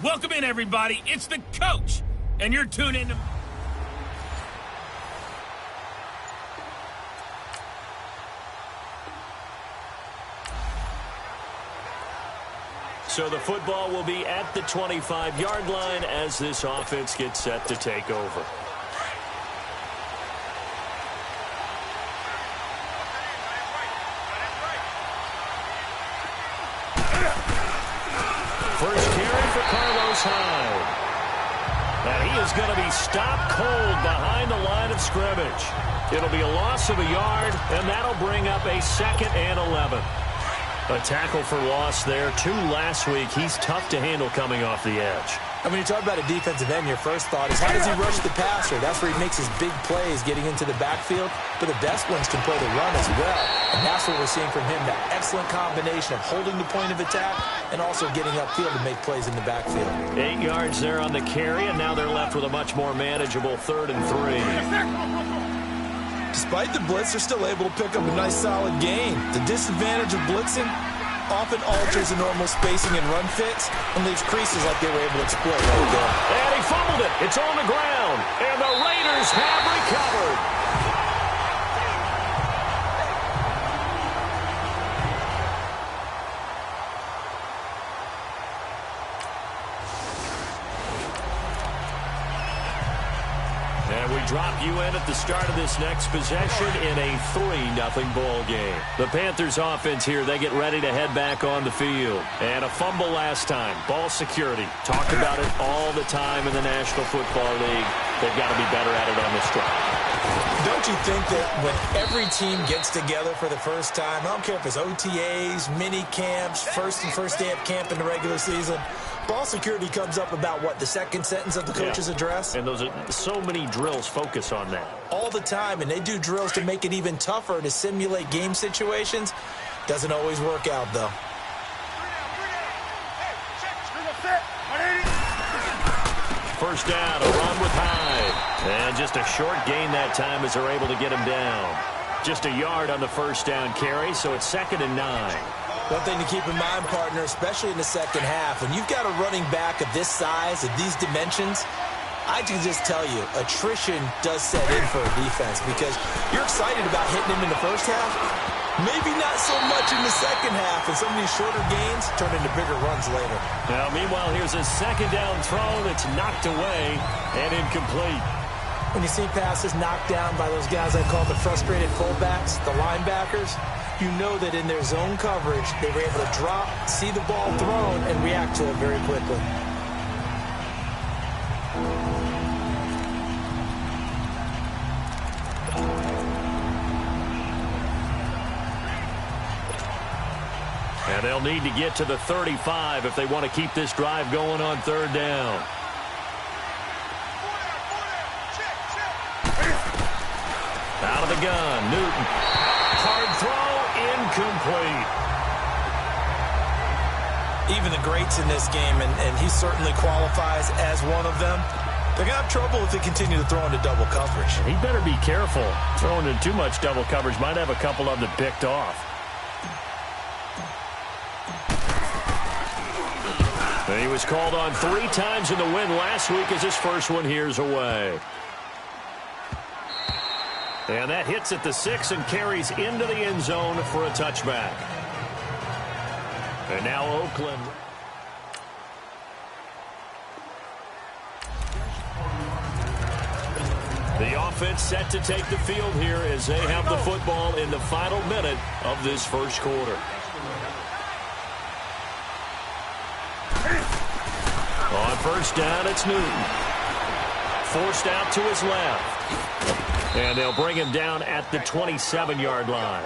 Welcome in, everybody. It's the coach, and you're tuned in to... So the football will be at the 25-yard line as this offense gets set to take over. First carry for Carlos Hyde. And he is going to be stopped cold behind the line of scrimmage. It'll be a loss of a yard, and that'll bring up a 2nd and 11. A tackle for loss there. 2 last week. He's tough to handle coming off the edge. And when you talk about a defensive end, your first thought is, how does he rush the passer? That's where he makes his big plays, getting into the backfield. But the best ones can play the run as well. And that's what we're seeing from him, that excellent combination of holding the point of attack and also getting upfield to make plays in the backfield. 8 yards there on the carry, and now they're left with a much more manageable 3rd and 3. Despite the blitz, they're still able to pick up a nice solid gain. The disadvantage of blitzing often alters the normal spacing and run fits and leaves creases like they were able to exploit right there. And he fumbled it. It's on the ground. And the Raiders have recovered. Drop you in at the start of this next possession in a 3-0 ball game. The Panthers offense here, they get ready to head back on the field. And a fumble last time. Ball security. Talked about it all the time in the National Football League. They've got to be better at it on this drive. Don't you think that when every team gets together for the first time, I don't care if it's OTAs, mini camps, first day of camp in the regular season, ball security comes up about, what, the second sentence of the coach's address? And those are so many drills focus on that. All the time, and they do drills to make it even tougher to simulate game situations. Doesn't always work out, though. First down, a run with Hyde. And just a short gain that time as they're able to get him down. Just a yard on the first down carry, so it's 2nd and 9. One thing to keep in mind, partner, especially in the second half, when you've got a running back of this size, of these dimensions, I can just tell you, attrition does set in for a defense because you're excited about hitting him in the first half. Maybe not so much in the second half, and some of these shorter gains turn into bigger runs later. Now, meanwhile, here's a 2nd down throw that's knocked away and incomplete. When you see passes knocked down by those guys I call the frustrated fullbacks, the linebackers, you know that in their zone coverage, they were able to drop, see the ball thrown, and react to it very quickly. And they'll need to get to the 35 if they want to keep this drive going on 3rd down. Out of the gun, Newton. Hard throw, incomplete. Even the greats in this game, and he certainly qualifies as one of them, they're going to have trouble if they continue to throw into double coverage. He better be careful. Throwing into too much double coverage might have a couple of them picked off. And he was called on 3 times in the win last week as his first one here's away. And that hits at the 6 and carries into the end zone for a touchback. And now Oakland. The offense set to take the field here as they have the football in the final minute of this first quarter. On first down, it's Newton. Forced out to his left. And they'll bring him down at the 27-yard line.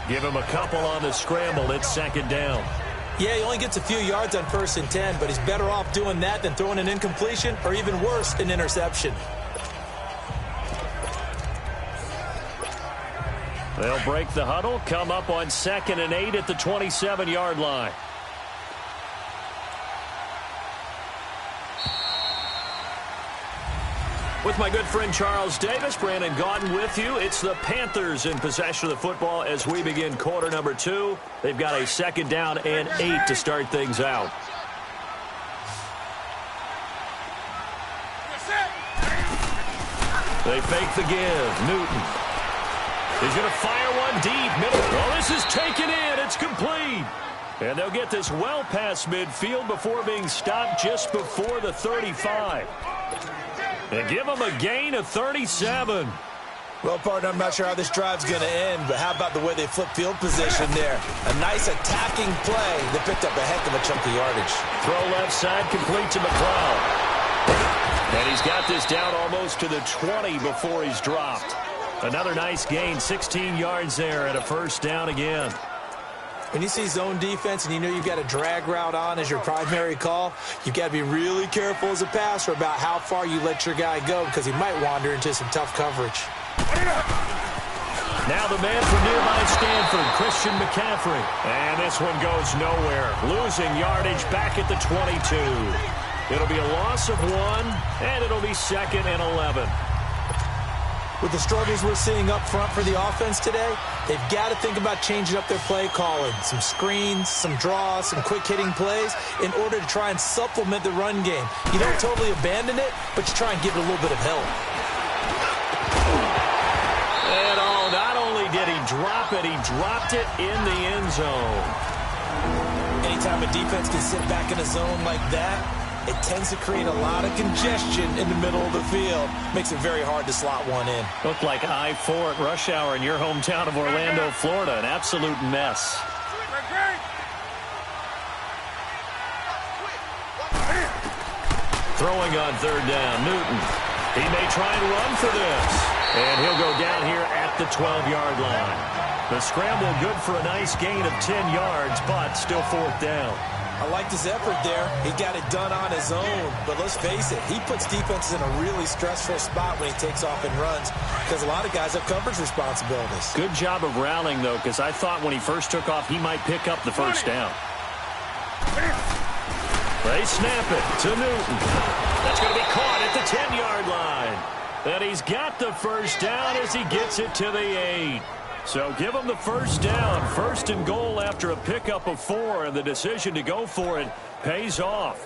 Give him a couple on the scramble. It's 2nd down. Yeah, he only gets a few yards on 1st and 10, but he's better off doing that than throwing an incompletion or even worse, an interception. They'll break the huddle, come up on 2nd and 8 at the 27-yard line. With my good friend Charles Davis, Brandon Gaudin with you. It's the Panthers in possession of the football as we begin quarter number 2. They've got a 2nd down and 8 to start things out. They fake the give. Newton. He's going to fire one deep. Middle. Oh, this is taken in. It's complete. And they'll get this well past midfield before being stopped just before the 35. And give them a gain of 37. Well, partner, I'm not sure how this drive's going to end, but how about the way they flip field position there? A nice attacking play. They picked up a heck of a chunk of yardage. Throw left side, complete to McLeod. And he's got this down almost to the 20 before he's dropped. Another nice gain, 16 yards there, and a first down again. When you see zone defense and you know you've got a drag route on as your primary call, you've got to be really careful as a passer about how far you let your guy go because he might wander into some tough coverage. Now the man from nearby Stanford, Christian McCaffrey. And this one goes nowhere. Losing yardage back at the 22. It'll be a loss of 1, and it'll be 2nd and 11. With the struggles we're seeing up front for the offense today, they've got to think about changing up their play calling. Some screens, some draws, some quick-hitting plays in order to try and supplement the run game. You don't totally abandon it, but you try and give it a little bit of help. And not only did he drop it, he dropped it in the end zone. Anytime a defense can sit back in a zone like that, it tends to create a lot of congestion in the middle of the field. Makes it very hard to slot one in. Looked like I-4 at rush hour in your hometown of Orlando, Florida. An absolute mess. Throwing on 3rd down, Newton. He may try and run for this. And he'll go down here at the 12-yard line. The scramble good for a nice gain of 10 yards, but still 4th down. I liked his effort there. He got it done on his own. But let's face it, he puts defenses in a really stressful spot when he takes off and runs because a lot of guys have coverage responsibilities. Good job of rallying, though, because I thought when he first took off, he might pick up the first down. They snap it to Newton. That's going to be caught at the 10-yard line. And he's got the first down as he gets it to the 8. So give him the first down, 1st and goal after a pickup of 4, and the decision to go for it pays off.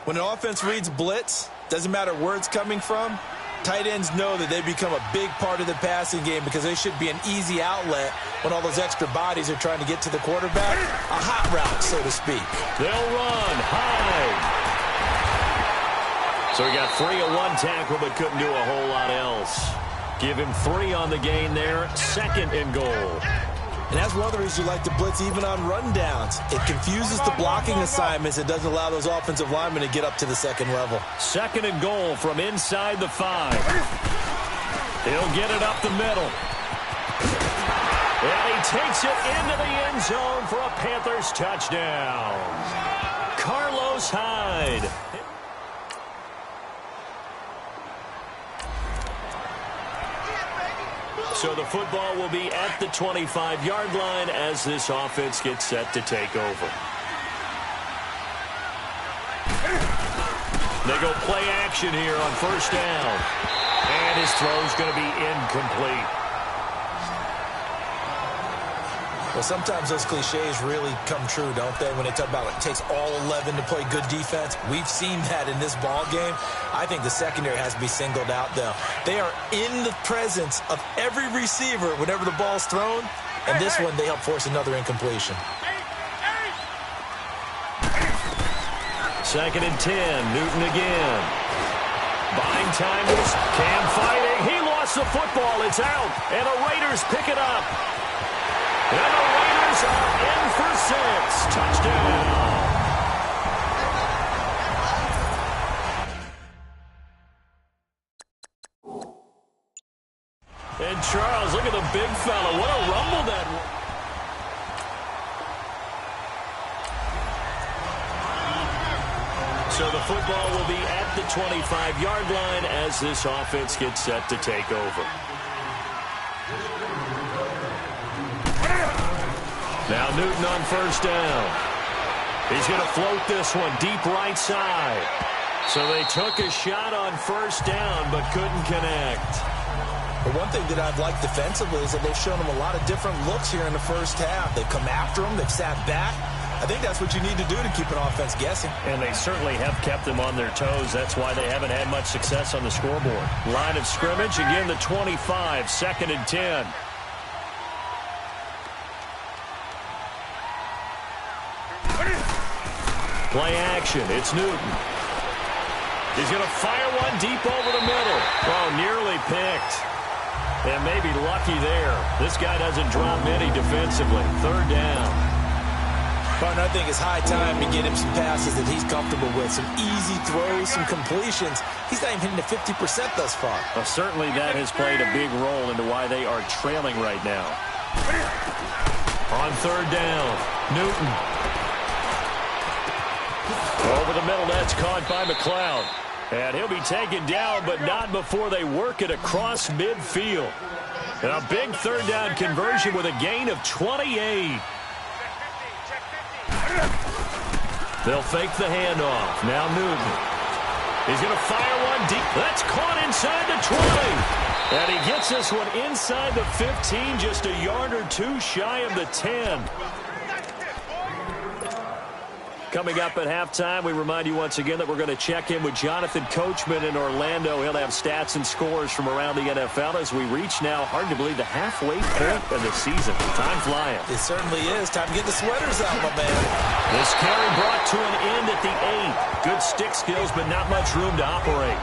When an offense reads blitz, doesn't matter where it's coming from, tight ends know that they become a big part of the passing game because they should be an easy outlet when all those extra bodies are trying to get to the quarterback. A hot route, so to speak. They'll run high. So he got 3 at 1 tackle, but couldn't do a whole lot else. Give him 3 on the gain there, 2nd and goal. And that's one of the reasons you like to blitz even on rundowns. It confuses the blocking assignments. It doesn't allow those offensive linemen to get up to the 2nd level. 2nd and goal from inside the 5. He'll get it up the middle. And he takes it into the end zone for a Panthers touchdown. Carlos Hyde. So the football will be at the 25-yard line as this offense gets set to take over. They go play action here on 1st down. And his throw's going to be incomplete. Well, sometimes those cliches really come true, don't they? When they talk about it takes all 11 to play good defense. We've seen that in this ball game. I think the secondary has to be singled out, though. They are in the presence of every receiver whenever the ball's thrown. And this one, they help force another incompletion. 2nd and 10. Newton again. Buying time was Cam fighting. He lost the football. It's out. And the Raiders pick it up. And the Raiders are in for 6. Touchdown. And Charles, look at the big fella. What a rumble that was. So the football will be at the 25-yard line as this offense gets set to take over. Now Newton on 1st down. He's going to float this one deep right side. So they took a shot on 1st down but couldn't connect. But one thing that I've liked defensively is that they've shown them a lot of different looks here in the 1st half. They've come after them. They've sat back. I think that's what you need to do to keep an offense guessing. And they certainly have kept them on their toes. That's why they haven't had much success on the scoreboard. Line of scrimmage, again the 25, 2nd and 10. Play action. It's Newton. He's going to fire one deep over the middle. Oh, nearly picked. And maybe lucky there. This guy doesn't drop many defensively. 3rd down. Partner, I think it's high time to get him some passes that he's comfortable with. Some easy throws, some completions. He's not even hitting the 50% thus far. Well, certainly that has played a big role into why they are trailing right now. On 3rd down, Newton. Over the middle, that's caught by McLeod. And he'll be taken down, but not before they work it across midfield. And a big 3rd down conversion with a gain of 28. They'll fake the handoff. Now Newton. He's going to fire one deep. That's caught inside the 20. And he gets this one inside the 15, just a yard or two shy of the 10. Coming up at halftime, we remind you once again that we're going to check in with Jonathan Coachman in Orlando. He'll have stats and scores from around the NFL as we reach now, hard to believe, the halfway point of the season. Time flying. It certainly is. Time to get the sweaters out, my man. This carry brought to an end at the 8. Good stick skills, but not much room to operate.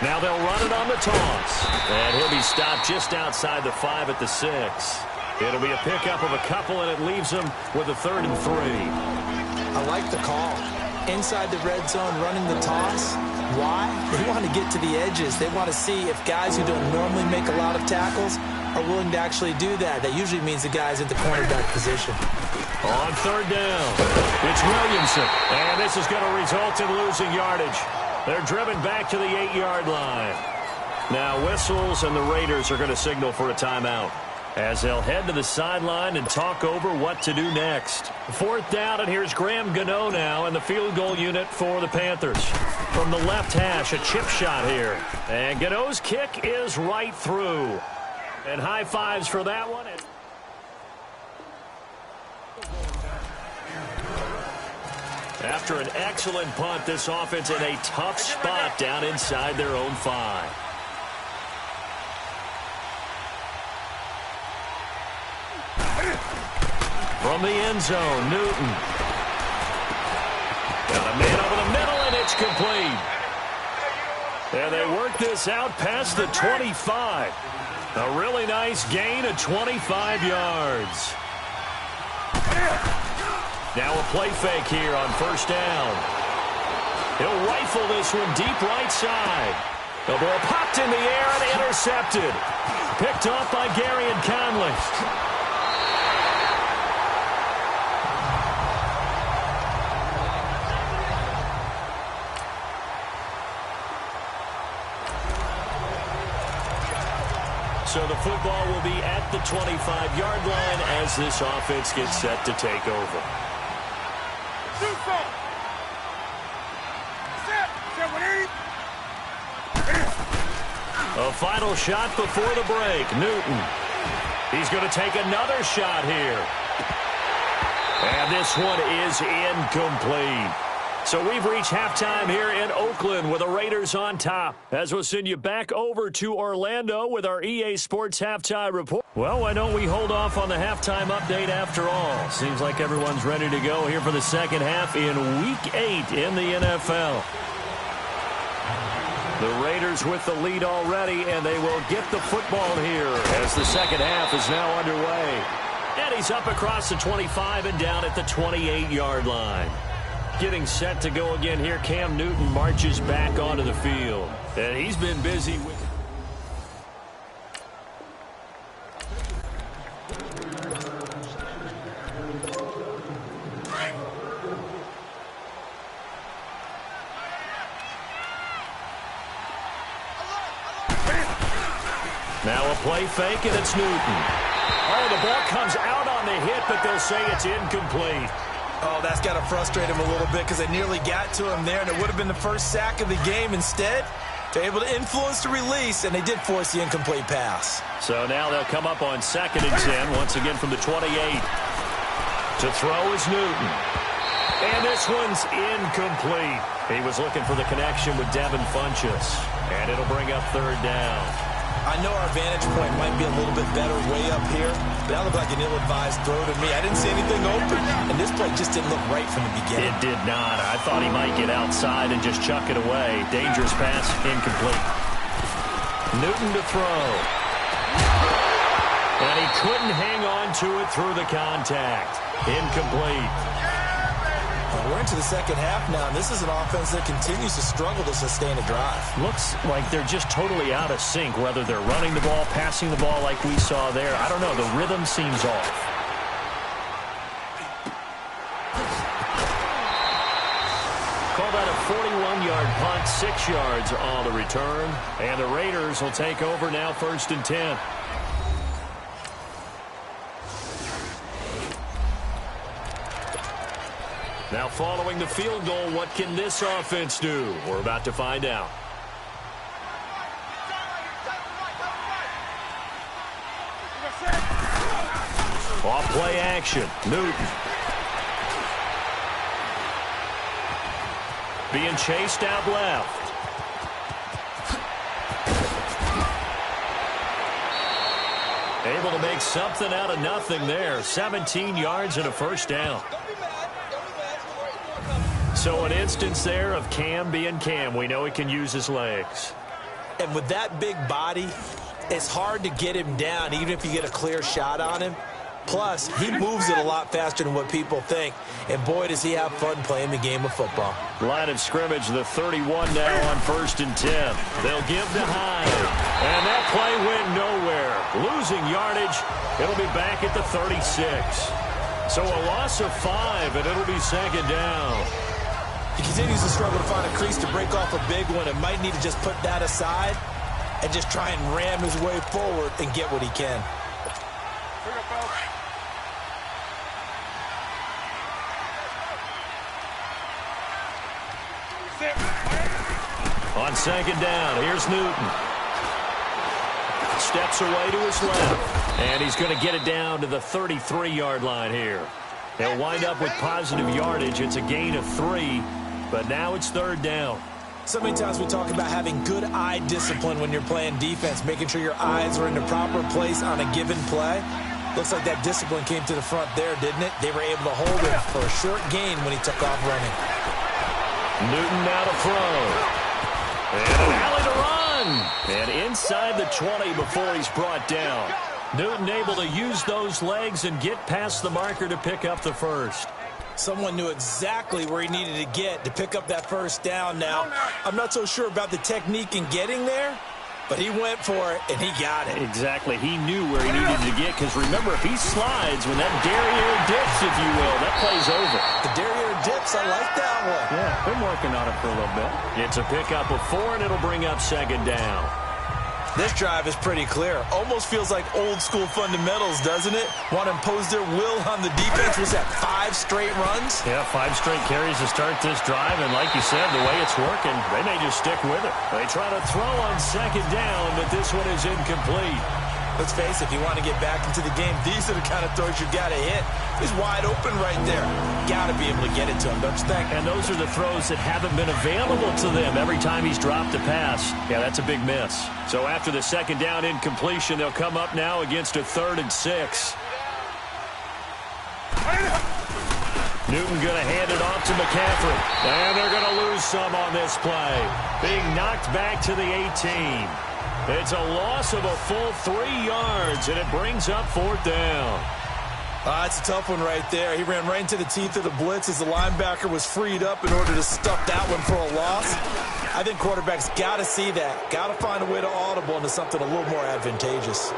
Now they'll run it on the toss. And he'll be stopped just outside the 5 at the 6. It'll be a pickup of a couple, and it leaves him with a 3rd and 3. I like the call. Inside the red zone, running the toss. Why? They want to get to the edges. They want to see if guys who don't normally make a lot of tackles are willing to actually do that. That usually means the guy's in the cornerback position. On 3rd down, it's Williamson. And this is going to result in losing yardage. They're driven back to the 8-yard line. Now whistles, and the Raiders are going to signal for a timeout as they'll head to the sideline and talk over what to do next. 4th down, and here's Graham Gano now in the field goal unit for the Panthers. From the left hash, a chip shot here. And Gano's kick is right through. And high fives for that one. After an excellent punt, this offense in a tough spot down inside their own 5. From the end zone, Newton. Got a man over the middle, and it's complete. And they work this out past the 25. A really nice gain of 25 yards. Now a play fake here on 1st down. He'll rifle this one deep right side. The ball popped in the air and intercepted. Picked off by Gary and Conley. So the football will be at the 25-yard line as this offense gets set to take over. A final shot before the break. Newton. He's going to take another shot here. And this one is incomplete. So we've reached halftime here in Oakland with the Raiders on top. As we'll send you back over to Orlando with our EA Sports Halftime Report. Well, why don't we hold off on the halftime update after all? Seems like everyone's ready to go here for the second half in Week 8 in the NFL. The Raiders with the lead already, and they will get the football here as the second half is now underway. And he's up across the 25 and down at the 28-yard line. Getting set to go again here, Cam Newton marches back onto the field. And he's been busy with... Now a play fake, and it's Newton. Oh, the ball comes out on on the hit, but they'll say it's incomplete. Oh, that's got to frustrate him a little bit because they nearly got to him there, and it would have been the first sack of the game. Instead, they're able to influence the release, and they did force the incomplete pass. So now they'll come up on 2nd and 10, once again from the 28. To throw is Newton. And this one's incomplete. He was looking for the connection with Devin Funchess. And it'll bring up 3rd down. I know our vantage point might be a little bit better way up here, but that looked like an ill-advised throw to me. I didn't see anything open, and this play just didn't look right from the beginning. It did not. I thought he might get outside and just chuck it away. Dangerous pass, incomplete. Newton to throw. And he couldn't hang on to it through the contact. Incomplete. Well, we're into the second half now, and this is an offense that continues to struggle to sustain a drive. Looks like they're just totally out of sync, whether they're running the ball, passing the ball like we saw there. I don't know. The rhythm seems off. Call that a 41-yard punt, 6 yards on the return. And the Raiders will take over now, 1st and 10. Now following the field goal, what can this offense do? We're about to find out. Off play action. Newton. Being chased out left. Able to make something out of nothing there. 17 yards and a 1st down. So an instance there of Cam being Cam. We know he can use his legs. And with that big body, it's hard to get him down, even if you get a clear shot on him. Plus, he moves it a lot faster than what people think. And boy, does he have fun playing the game of football. Line of scrimmage, the 31 now on 1st and 10. They'll give to Hyde. And that play went nowhere. Losing yardage. It'll be back at the 36. So a loss of 5, and it'll be 2nd down. He continues to struggle to find a crease to break off a big one and might need to just put that aside and just try and ram his way forward and get what he can. On 2nd down, here's Newton. Steps away to his left. And he's going to get it down to the 33-yard line here. He'll wind up with positive yardage. It's a gain of 3. But now it's 3rd down. So many times we talk about having good eye discipline when you're playing defense, making sure your eyes are in the proper place on a given play. Looks like that discipline came to the front there, didn't it? They were able to hold him for a short gain when he took off running. Newton now to throw. And an alley to run. And inside the 20 before he's brought down. Newton able to use those legs and get past the marker to pick up the 1st. Someone knew exactly where he needed to get to pick up that 1st down now. I'm not so sure about the technique in getting there, but he went for it, and he got it. Exactly. He knew where he needed to get, because remember, if he slides, when that derriere dips, if you will, that play's over. The derriere dips, I like that one. Yeah, been working on it for a little bit. It's a pickup of 4, and it'll bring up 2nd down. This drive is pretty clear. Almost feels like old-school fundamentals, doesn't it? Want to impose their will on the defense. Was that 5 straight runs? Yeah, 5 straight carries to start this drive, and like you said, the way it's working, they may just stick with it. They try to throw on 2nd down, but this one is incomplete. Let's face it, if you want to get back into the game, these are the kind of throws you got to hit. He's wide open right there. Got to be able to get it to him, don't you think? And those are the throws that haven't been available to them every time he's dropped a pass. Yeah, that's a big miss. So after the 2nd down incompletion, they'll come up now against a 3rd and 6. Newton going to hand it off to McCaffrey. And they're going to lose some on this play. Being knocked back to the 18. It's a loss of a full 3 yards, and it brings up 4th down. It's a tough one right there. He ran right into the teeth of the blitz as the linebacker was freed up in order to stuff that one for a loss. I think quarterbacks got to see that. Got to find a way to audible into something a little more advantageous.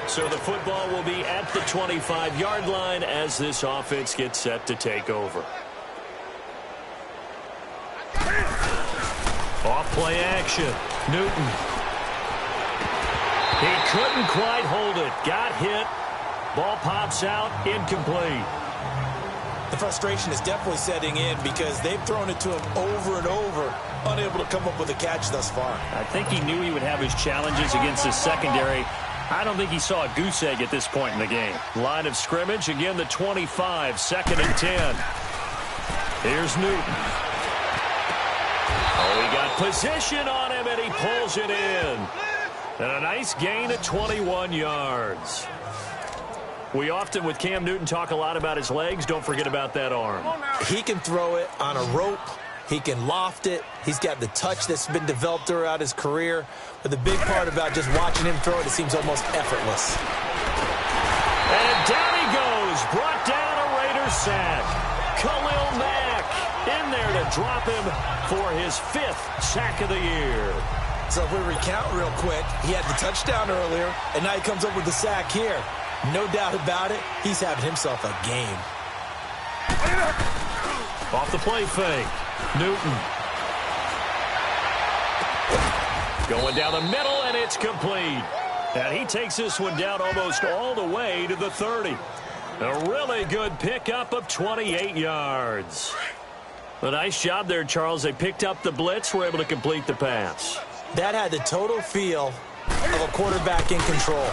So the football will be at the 25-yard line as this offense gets set to take over. Off play action. Newton. He couldn't quite hold it. Got hit. Ball pops out. Incomplete. The frustration is definitely setting in because they've thrown it to him over and over, unable to come up with a catch thus far. I think he knew he would have his challenges against his secondary. I don't think he saw a goose egg at this point in the game. Line of scrimmage, again the 25, 2nd and 10. Here's Newton. Oh, he got position on him, and he pulls it in. And a nice gain of 21 yards. We often, with Cam Newton, talk a lot about his legs. Don't forget about that arm. He can throw it on a rope. He can loft it. He's got the touch that's been developed throughout his career. But the big part about just watching him throw it, it seems almost effortless. And down he goes. Brought down a Raiders sack. Khalil Mack in there to drop him for his 5th sack of the year. So if we recount real quick, he had the touchdown earlier, and now he comes up with the sack here. No doubt about it, he's having himself a game. Off the play fake. Newton. Going down the middle, and it's complete. And he takes this one down almost all the way to the 30. A really good pickup of 28 yards. A nice job there, Charles. They picked up the blitz, were able to complete the pass. That had the total feel of a quarterback in control.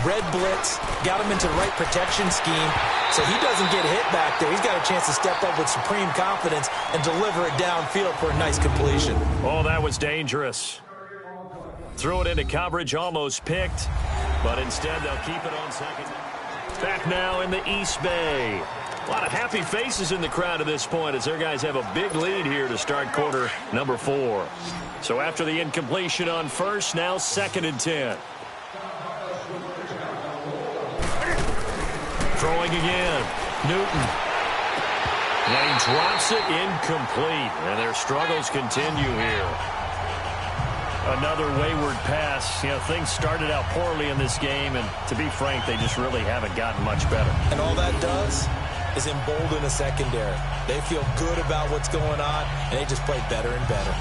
Red blitz, got him into the right protection scheme, so he doesn't get hit back there. He's got a chance to step up with supreme confidence and deliver it downfield for a nice completion. Oh, that was dangerous. Threw it into coverage, almost picked, but instead they'll keep it on second. Back now in the East Bay. A lot of happy faces in the crowd at this point as their guys have a big lead here to start quarter number 4. So after the incompletion on first, now 2nd and 10. Throwing again. Newton. And he drops it incomplete. And their struggles continue here. Another wayward pass. You know, things started out poorly in this game, and to be frank, they just really haven't gotten much better. And all that does is embolden a secondary. They feel good about what's going on, and they just play better and better.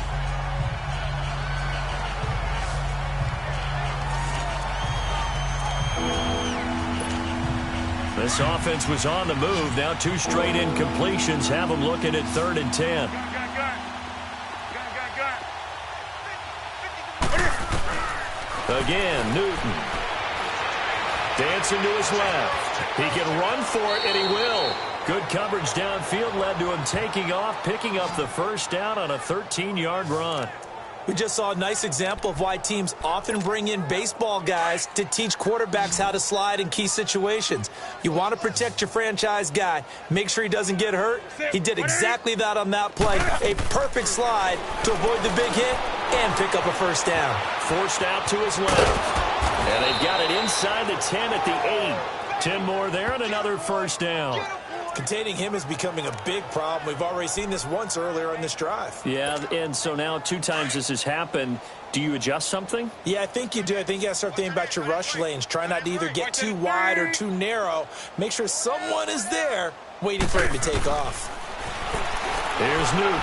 This offense was on the move. Now 2 straight incompletions have them looking at 3rd and 10. Again, Newton. Dancing to his left. He can run for it, and he will. Good coverage downfield led to him taking off, picking up the first down on a 13-yard run. We just saw a nice example of why teams often bring in baseball guys to teach quarterbacks how to slide in key situations. You want to protect your franchise guy. Make sure he doesn't get hurt. He did exactly that on that play. A perfect slide to avoid the big hit and pick up a first down. Forced out to his left. And they've got it inside the 10 at the 8. 10 more there and another first down. Containing him is becoming a big problem. We've already seen this once earlier on this drive. Yeah, and so now 2 times this has happened. Do you adjust something? Yeah, I think you do. I think you got to start thinking about your rush lanes. Try not to either get too wide or too narrow. Make sure someone is there waiting for him to take off. Here's Newton.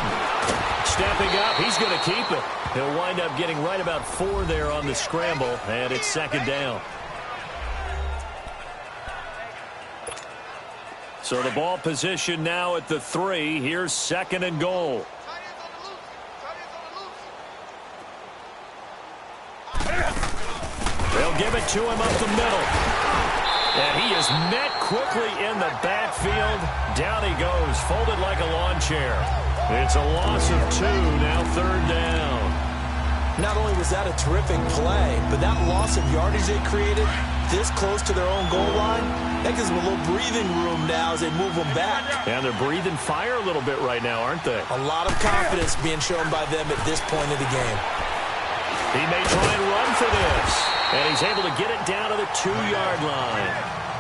Stepping up, he's going to keep it. He'll wind up getting right about 4 there on the scramble, and it's 2nd down. So the ball position now at the 3. Here's 2nd and goal. They'll give it to him up the middle. And he is met quickly in the backfield. Down he goes, folded like a lawn chair. It's a loss of 2, now 3rd down. Not only was that a terrific play, but that loss of yardage they created this close to their own goal line, that gives them a little breathing room now as they move them back. And they're breathing fire a little bit right now, aren't they? A lot of confidence being shown by them at this point of the game. He may try and run for this. And he's able to get it down to the 2-yard line.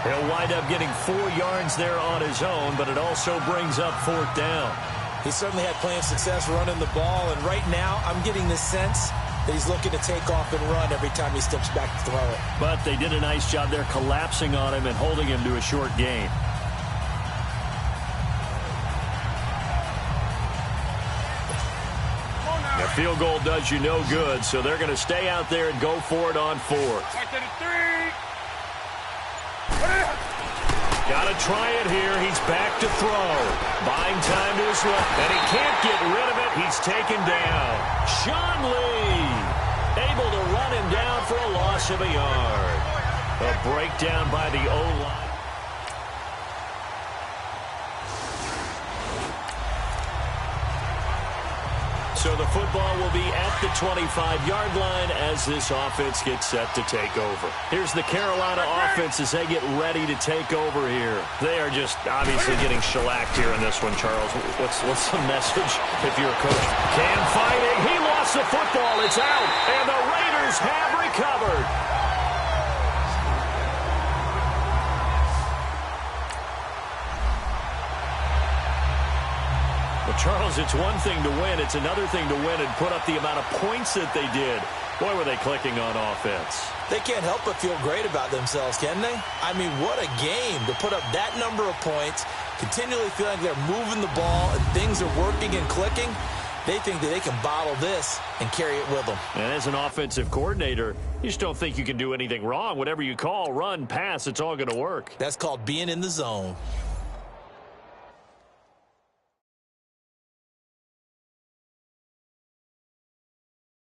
He'll wind up getting 4 yards there on his own, but it also brings up 4th down. He certainly had plenty of success running the ball, and right now I'm getting the sense that he's looking to take off and run every time he steps back to throw it. But they did a nice job there collapsing on him and holding him to a short gain. A field goal does you no good, so they're going to stay out there and go for it on fourth. Got to try it here. He's back to throw. Buying time to his left, and he can't get rid of it. He's taken down. Sean Lee able to run him down for a loss of a yard. A breakdown by the O-line. So the football will be at the 25-yard line as this offense gets set to take over. Here's the Carolina offense as they get ready to take over here. They are just obviously getting shellacked here in this one, Charles. What's the message if you're a coach? Cam fighting. He lost the football. It's out. And the Raiders have recovered. Charles, it's one thing to win. It's another thing to win and put up the amount of points that they did. Boy, were they clicking on offense. They can't help but feel great about themselves, can they? I mean, what a game to put up that number of points, continually feeling they're moving the ball and things are working and clicking. They think that they can bottle this and carry it with them. And as an offensive coordinator, you just don't think you can do anything wrong. Whatever you call, run, pass, it's all going to work. That's called being in the zone.